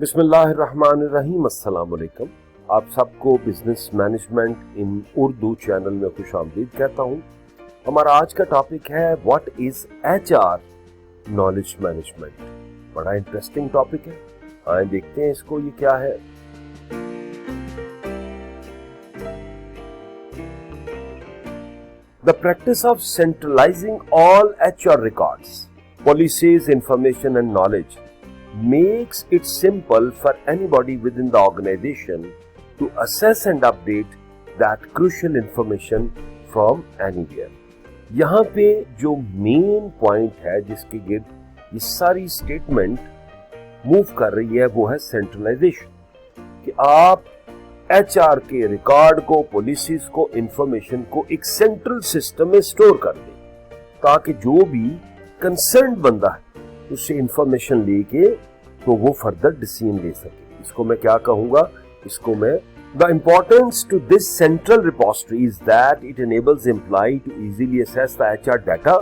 बिस्मिल्लाहिर्रहमानिर्रहीम। अस्सलाम वालेकुम। आप सबको बिजनेस मैनेजमेंट इन उर्दू चैनल में खुशामदीद कहता हूँ। हमारा आज का टॉपिक है what is HR knowledge management. बड़ा इंटरेस्टिंग टॉपिक है, आए देखते हैं इसको ये क्या है। The practice of centralizing all HR records, policies, information and knowledge makes it simple for anybody within the organization to assess and update that crucial information from anywhere. यहाँ पे जो मेन पॉइंट है जिसके गिर्द ये सारी स्टेटमेंट मूव कर रही है वो है सेंट्रलाइजेशन, कि आप HR के रिकॉर्ड को, पॉलिसीज को, इंफॉर्मेशन को एक सेंट्रल सिस्टम में स्टोर कर दें ताकि जो भी कंसर्न बंदा है उससे इंफॉर्मेशन लेके तो वो फर्दर डिसीजन ले सके। इसको मैं क्या कहूंगा, इसको मैं the importance to this central repository is that it enables employee to easily assess the HR data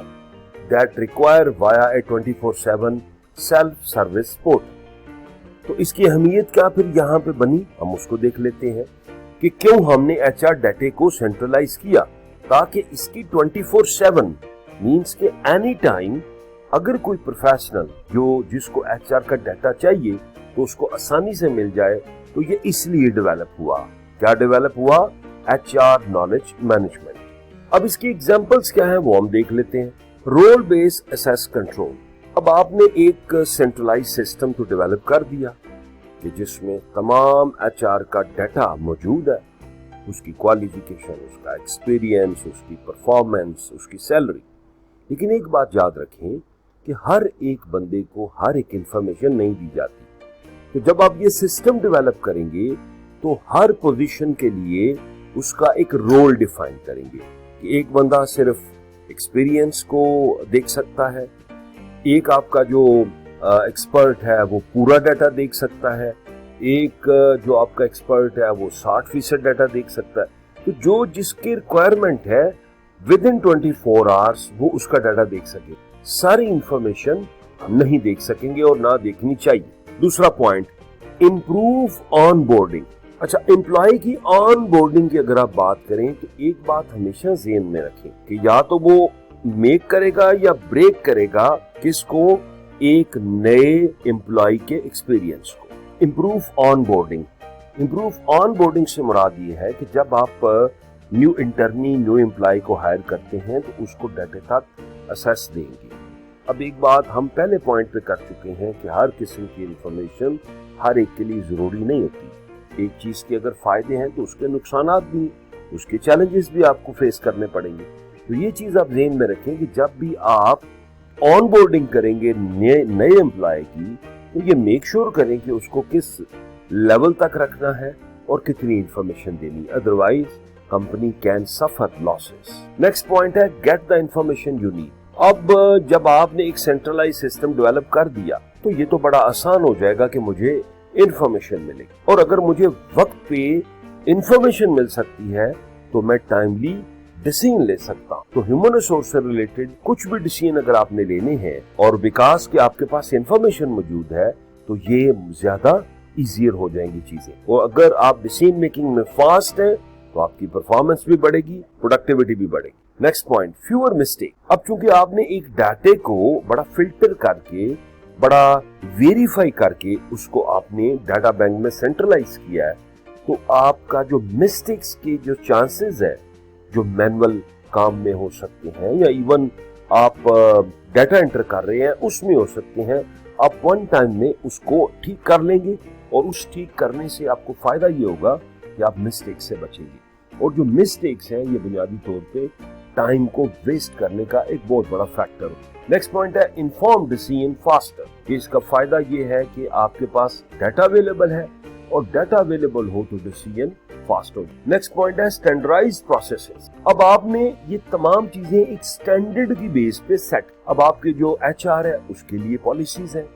that require via a 24/7 self service portal। तो इसकी अहमियत क्या फिर यहाँ पे बनी, हम उसको देख लेते हैं कि क्यों हमने HR डाटा को सेंट्रलाइज किया, ताकि इसकी 24/7 मींस के एनी टाइम अगर कोई प्रोफेशनल जिसको HR का डाटा चाहिए तो उसको आसानी से मिल जाए। तो ये इसलिए डेवलप हुआ। क्या डेवलप हुआ? HR knowledge management. अब इसकी एग्जांपल्स क्या है वो हम देख लेते हैं। Role based access control. अब आपने एक सेंट्रलाइज सिस्टम तो डेवलप कर दिया कि जिसमें तमाम HR का डाटा मौजूद है, उसकी क्वालिफिकेशन, उसका एक्सपीरियंस, उसकी परफॉर्मेंस, उसकी सैलरी। लेकिन एक बात याद रखें कि हर एक बंदे को हर एक इंफॉर्मेशन नहीं दी जाती। तो जब आप ये सिस्टम डेवलप करेंगे तो हर पोजीशन के लिए उसका एक रोल डिफाइन करेंगे कि एक बंदा सिर्फ एक्सपीरियंस को देख सकता है, एक आपका जो एक्सपर्ट है वो पूरा डाटा देख सकता है, एक जो आपका एक्सपर्ट है वो 60% डाटा देख सकता है। तो जो जिसकी रिक्वायरमेंट है विद इन 24 आवर्स वो उसका डाटा देख सके। सारी इंफॉर्मेशन हम नहीं देख सकेंगे और ना देखनी चाहिए। दूसरा पॉइंट, इंप्रूव ऑन बोर्डिंग। अच्छा, एम्प्लॉय की ऑन बोर्डिंग की अगर आप बात करें तो एक बात हमेशा ज़हन में रखें कि या तो वो मेक करेगा या ब्रेक करेगा किसको, एक नए एम्प्लॉय के एक्सपीरियंस को। Improve on boarding. Improve on boarding से मुराद ये है कि जब आप न्यू इंटर्नी, न्यू एम्प्लॉय को हायर करते हैं तो उसको डाटा तक असेस देंगे। अब एक बात हम पहले पॉइंट पे कर चुके हैं कि हर किस्म की इंफॉर्मेशन हर एक के लिए जरूरी नहीं होती। एक चीज के अगर फायदे हैं तो उसके नुकसानात भी, उसके चैलेंजेस भी आपको फेस करने पड़ेंगे। तो ये चीज आप ध्यान में रखें कि जब भी आप ऑन बोर्डिंग करेंगे नए एम्प्लॉय की तो ये मेक श्योर करें कि उसको किस लेवल तक रखना है और कितनी इंफॉर्मेशन देनी, otherwise company can suffer losses. Next point है get the information you need. अब जब आपने एक सेंट्रलाइज सिस्टम डेवलप कर दिया तो ये तो बड़ा आसान हो जाएगा कि मुझे इंफॉर्मेशन मिलेगी, और अगर मुझे वक्त पे इंफॉर्मेशन मिल सकती है तो मैं टाइमली डिसीजन ले सकता हूँ। तो ह्यूमन रिसोर्स से रिलेटेड कुछ भी डिसीजन अगर आपने लेने हैं और विकास के आपके पास इंफॉर्मेशन मौजूद है तो ये ज्यादा इजियर हो जाएंगी चीजें। और अगर आप डिसीजन मेकिंग में फास्ट हैं तो आपकी परफॉर्मेंस भी बढ़ेगी, प्रोडक्टिविटी भी बढ़ेगी। Next point, fewer mistake. अब चूंकि आपने एक डाटे को बड़ा फिल्टर करके, बड़ा वेरीफाई करके उसको आपने डाटा बैंक में सेंट्रलाइज किया है, तो आपका जो मिस्टेक्स के जो चांसेस है जो मैनुअल काम में हो सकते हैं या इवन आप डाटा एंटर कर रहे हैं उसमें हो सकते हैं, आप वन टाइम में उसको ठीक कर लेंगे। और उस ठीक करने से आपको फायदा ये होगा कि आप मिस्टेक से बचेंगे। और जो मिस्टेक्स हैं ये बुनियादी तौर पे टाइम को वेस्ट करने का एक बहुत बड़ा फैक्टर है। नेक्स्ट पॉइंट है इन्फॉर्म डिसीजन फास्टर। इसका फायदा ये है कि आपके पास डाटा अवेलेबल है और डाटा अवेलेबल हो तो डिसीजन फास्ट हो। नेक्स्ट पॉइंट है स्टैंडर्डाइज्ड प्रोसेसेस। अब आपने ये तमाम चीजें एक स्टैंडर्ड की बेस पे सेट। अब आपके जो HR है उसके लिए पॉलिसीज है।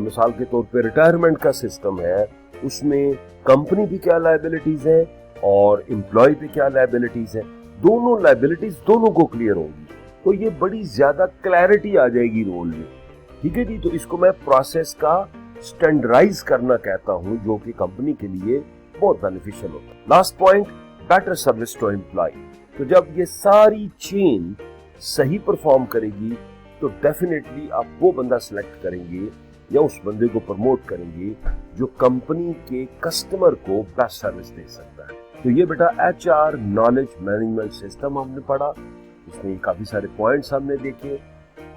मिसाल के तौर पे रिटायरमेंट का सिस्टम है, उसमें कंपनी की क्या लायबिलिटीज है और एम्प्लॉय पे क्या लायबिलिटीज है, दोनों लायबिलिटीज दोनों को क्लियर होगी। तो ये बड़ी ज्यादा क्लैरिटी आ जाएगी रोल में। ठीक है जी। तो इसको मैं प्रोसेस का स्टैंडर्डाइज करना कहता हूं, जो कि कंपनी के लिए बहुत बेनिफिशियल होता है। Last point, better service to employ. तो जब ये सारी चेन सही परफॉर्म करेगी तो डेफिनेटली आप वो बंदा सिलेक्ट करेंगे या उस बंदे को प्रमोट करेंगे जो कंपनी के कस्टमर को बेस्ट सर्विस दे सकता है। तो ये बेटा HR नॉलेज मैनेजमेंट सिस्टम हमने पढ़ा, इसमें काफी सारे पॉइंट्स हमने देखे,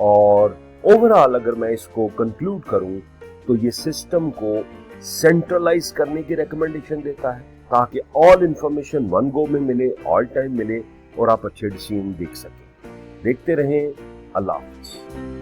और ओवरऑल अगर मैं इसको कंक्लूड करूं तो ये सिस्टम को सेंट्रलाइज करने की रिकमेंडेशन देता है ताकि ऑल इंफॉर्मेशन वन गो में मिले, ऑल टाइम मिले और आप अच्छे डिसीजन देख सकें। देखते रहें। अल्लाह हाफ़िज़।